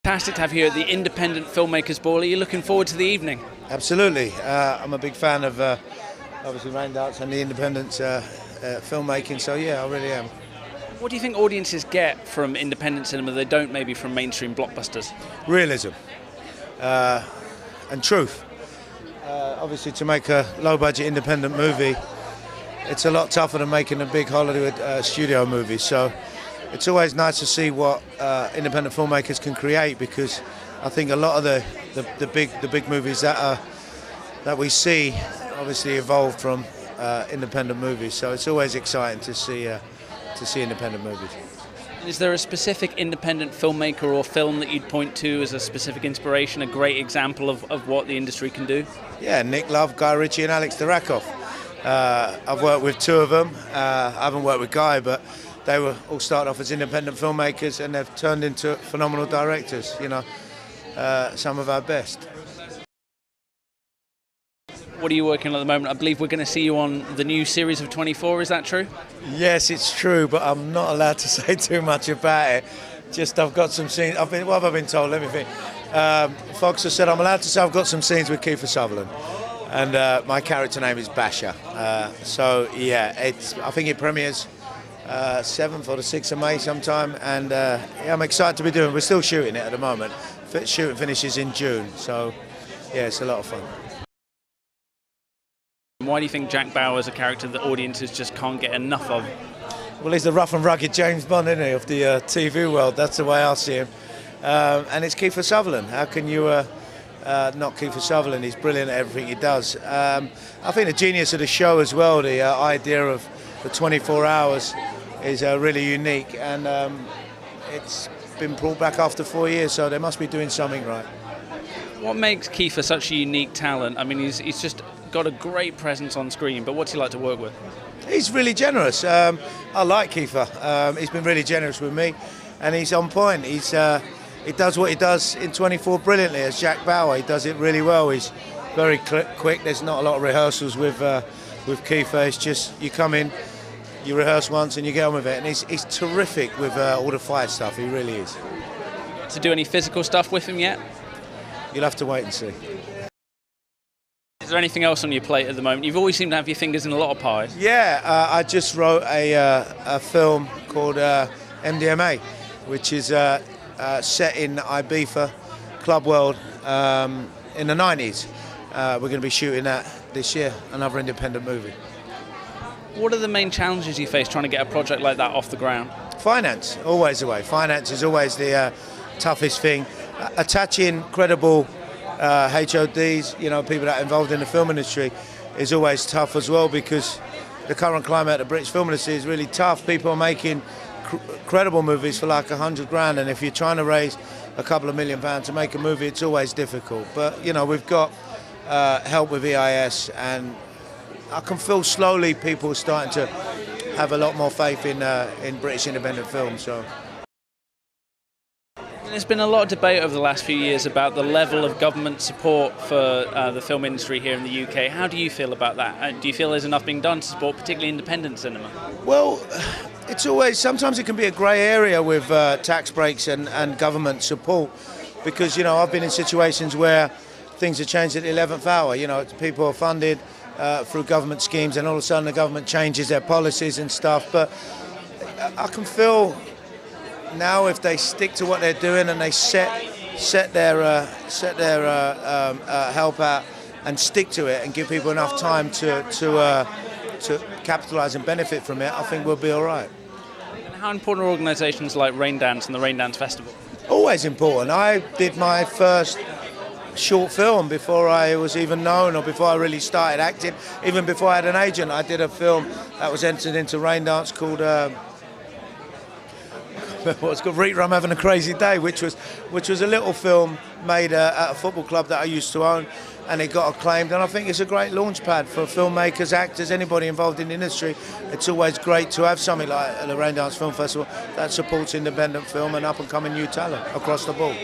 Fantastic to have you at the Independent Filmmakers Ball. Are you looking forward to the evening? Absolutely. I'm a big fan of obviously Raindance and the independent filmmaking, so yeah, I really am. What do you think audiences get from independent cinema they don't maybe from mainstream blockbusters? Realism and truth. Obviously, to make a low-budget independent movie, it's a lot tougher than making a big Hollywood studio movie. So it's always nice to see what independent filmmakers can create, because I think a lot of the big movies that we see obviously evolved from independent movies. So it's always exciting to see independent movies. Is there a specific independent filmmaker or film that you'd point to as a specific inspiration, a great example of what the industry can do? Yeah, Nick Love, Guy Ritchie and Alex Durakoff. I've worked with two of them. I haven't worked with Guy, but they were all started off as independent filmmakers and they've turned into phenomenal directors, you know, some of our best. What are you working on at the moment? I believe we're going to see you on the new series of 24, is that true? Yes, it's true, but I'm not allowed to say too much about it. Just I've got some scenes, what have I been told? Let me think. Fox has said I'm allowed to say I've got some scenes with Kiefer Sutherland. And my character name is Basher. So yeah, I think it premieres 7th or the 6th of May sometime, and yeah, I'm excited to be doing it. We're still shooting it at the moment. Shooting finishes in June, so yeah, it's a lot of fun. Why do you think Jack Bauer is a character that audiences just can't get enough of? Well, he's the rough and rugged James Bond, isn't he, of the TV world. That's the way I see him. And it's Kiefer Sutherland. How can you not Kiefer Sutherland? He's brilliant at everything he does. I think the genius of the show as well, the idea of the 24 hours is really unique, and it's been brought back after 4 years, so they must be doing something right. What makes Kiefer such a unique talent? I mean, he's just got a great presence on screen, but what's he like to work with? He's really generous. I like Kiefer. He's been really generous with me, and he's on point. He does what he does in 24 brilliantly as Jack Bauer. He does it really well. He's very quick. There's not a lot of rehearsals with Kiefer. It's just you come in, you rehearse once, and you get on with it. And he's terrific with all the fight stuff. He really is. To do any physical stuff with him yet? You'll have to wait and see. Is there anything else on your plate at the moment? You've always seemed to have your fingers in a lot of pies. Yeah, I just wrote a film called MDMA, which is set in Ibiza club world in the 90s. We're going to be shooting that this year, another independent movie. What are the main challenges you face trying to get a project like that off the ground? Finance, always the way. Finance is always the toughest thing. Attaching credible HODs, you know, people that are involved in the film industry, is always tough as well, because the current climate of the British film industry is really tough. People are making credible movies for like 100 grand, and if you're trying to raise a couple of £1 million to make a movie, it's always difficult. But you know, we've got help with EIS, and I can feel slowly people are starting to have a lot more faith in British independent film. So. There's been a lot of debate over the last few years about the level of government support for the film industry here in the UK. How do you feel about that? Do you feel there's enough being done to support particularly independent cinema? Well, it's always, sometimes it can be a grey area with tax breaks and government support, because, you know, I've been in situations where things have changed at the 11th hour. You know, people are funded through government schemes, and all of a sudden the government changes their policies and stuff. But I can feel now, if they stick to what they're doing and they set their help out and stick to it and give people enough time to capitalise and benefit from it, I think we'll be all right. And how important are organisations like Raindance and the Raindance Festival? Always important. I did my first short film before I was even known, or before I really started acting. Even before I had an agent, I did a film that was entered into Raindance called what's called I'm Having a Crazy Day, which was a little film made at a football club that I used to own, and it got acclaimed. And I think it's a great launch pad for filmmakers, actors, anybody involved in the industry. It's always great to have something like the Raindance Film Festival that supports independent film and up and coming new talent across the board.